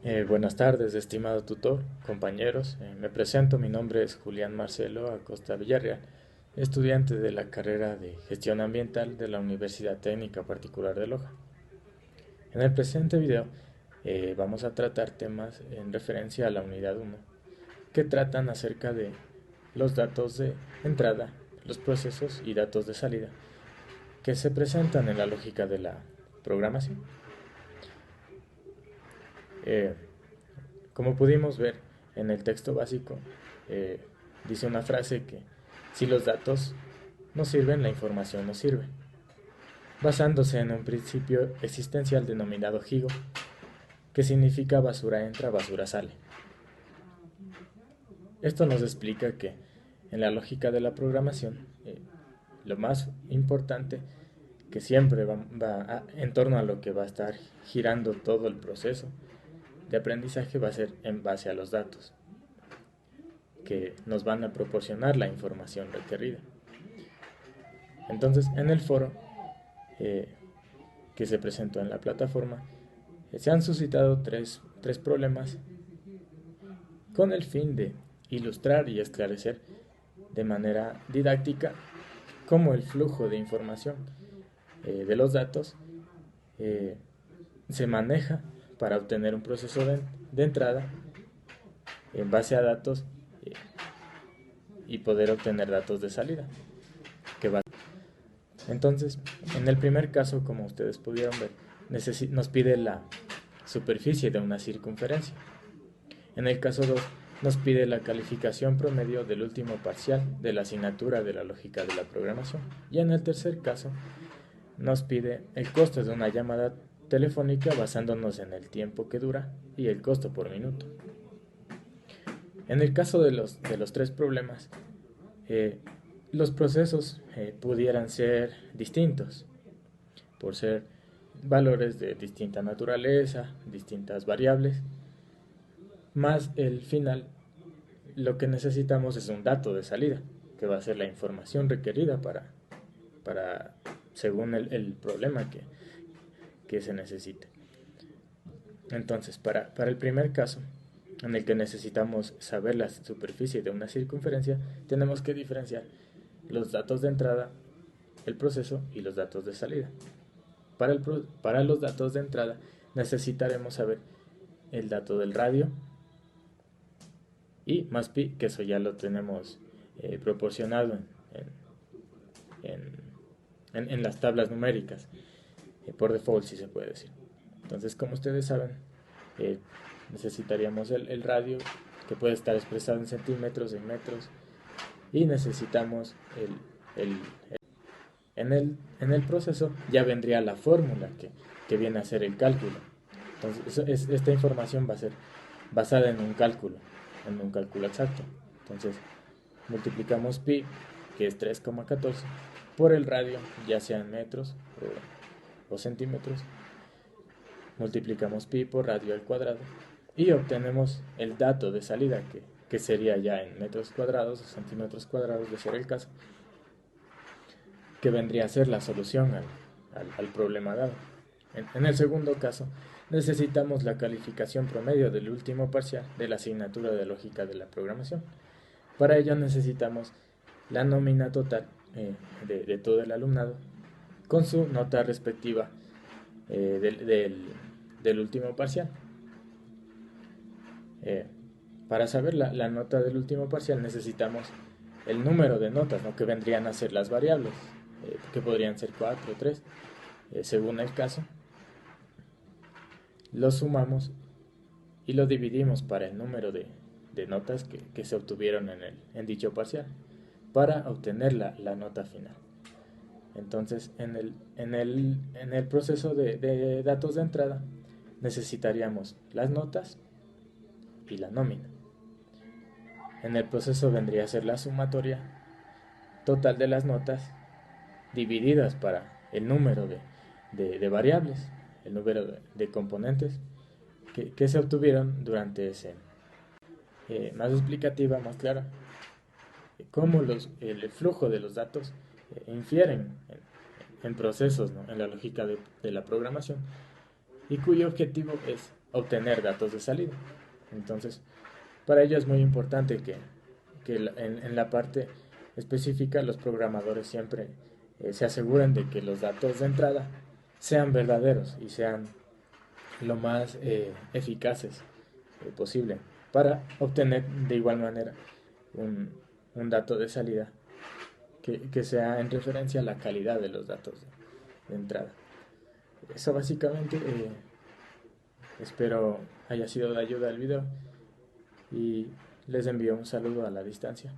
Buenas tardes, estimado tutor, compañeros. Me presento, mi nombre es Julián Marcelo Acosta Villarreal, estudiante de la carrera de Gestión Ambiental de la Universidad Técnica Particular de Loja. En el presente video vamos a tratar temas en referencia a la unidad 1, que tratan acerca de los datos de entrada, los procesos y datos de salida que se presentan en la lógica de la programación. Eh, Como pudimos ver en el texto básico, eh, dice una frase que si los datos no sirven, la información no sirve, basándose en un principio existencial denominado HIGO, que significa basura entra, basura sale. Esto nos explica que en la lógica de la programación, lo más importante que siempre en torno a lo que va a estar girando todo el proceso de aprendizaje va a ser en base a los datos que nos van a proporcionar la información requerida. Entonces, en el foro eh, que se presentó en la plataforma, se han suscitado tres problemas con el fin de ilustrar y esclarecer de manera didáctica cómo el flujo de información de los datos eh, se maneja para obtener un proceso de entrada en base a datos y poder obtener datos de salida. Que va. Entonces, en el primer caso, como ustedes pudieron ver, nos pide la superficie de una circunferencia. En el caso 2, nos pide la calificación promedio del último parcial de la asignatura de la lógica de la programación. Y en el tercer caso, nos pide el costo de una llamada telefónica basándonos en el tiempo que dura y el costo por minuto. En el caso de los tres problemas, los procesos pudieran ser distintos, por ser valores de distinta naturaleza, distintas variables, más el final, lo que necesitamos es un dato de salida, que va a ser la información requerida para según el problema que se necesite. Entonces, para el primer caso, en el que necesitamos saber la superficie de una circunferencia, tenemos que diferenciar los datos de entrada, el proceso y los datos de salida. Para los datos de entrada necesitaremos saber el dato del radio y más pi, que eso ya lo tenemos proporcionado en las tablas numéricas, por default, si se puede decir. Entonces, como ustedes saben, eh, necesitaríamos el radio, que puede estar expresado en centímetros, en metros, y necesitamos el en el proceso ya vendría la fórmula que viene a ser el cálculo. Entonces, esta información va a ser basada en un cálculo exacto. Entonces, multiplicamos pi, que es 3,14, por el radio, ya sea en metros o centímetros. Multiplicamos pi por radio al cuadrado y obtenemos el dato de salida, que sería ya en metros cuadrados o centímetros cuadrados, de ser el caso, que vendría a ser la solución al problema dado. En el segundo caso, necesitamos la calificación promedio del último parcial de la asignatura de lógica de la programación. Para ello necesitamos la nómina total de todo el alumnado con su nota respectiva del último parcial. Eh, para saber la nota del último parcial necesitamos el número de notas, ¿no?, que vendrían a ser las variables, que podrían ser 4 o 3, según el caso. Lo sumamos y lo dividimos para el número de notas que se obtuvieron en dicho parcial, para obtener la nota final. Entonces, en el proceso de datos de entrada, necesitaríamos las notas y la nómina. En el proceso vendría a ser la sumatoria total de las notas divididas para el número de variables, el número de componentes que se obtuvieron durante ese. Más explicativa, más clara, cómo el flujo de los datos infieren en procesos, ¿no?, en la lógica de la programación, y cuyo objetivo es obtener datos de salida. Entonces, para ello es muy importante que en la parte específica los programadores siempre se aseguren de que los datos de entrada sean verdaderos y sean lo más eficaces posible para obtener de igual manera un, un dato de salida que sea en referencia a la calidad de los datos de entrada. Eso básicamente, espero haya sido de ayuda el video y les envío un saludo a la distancia.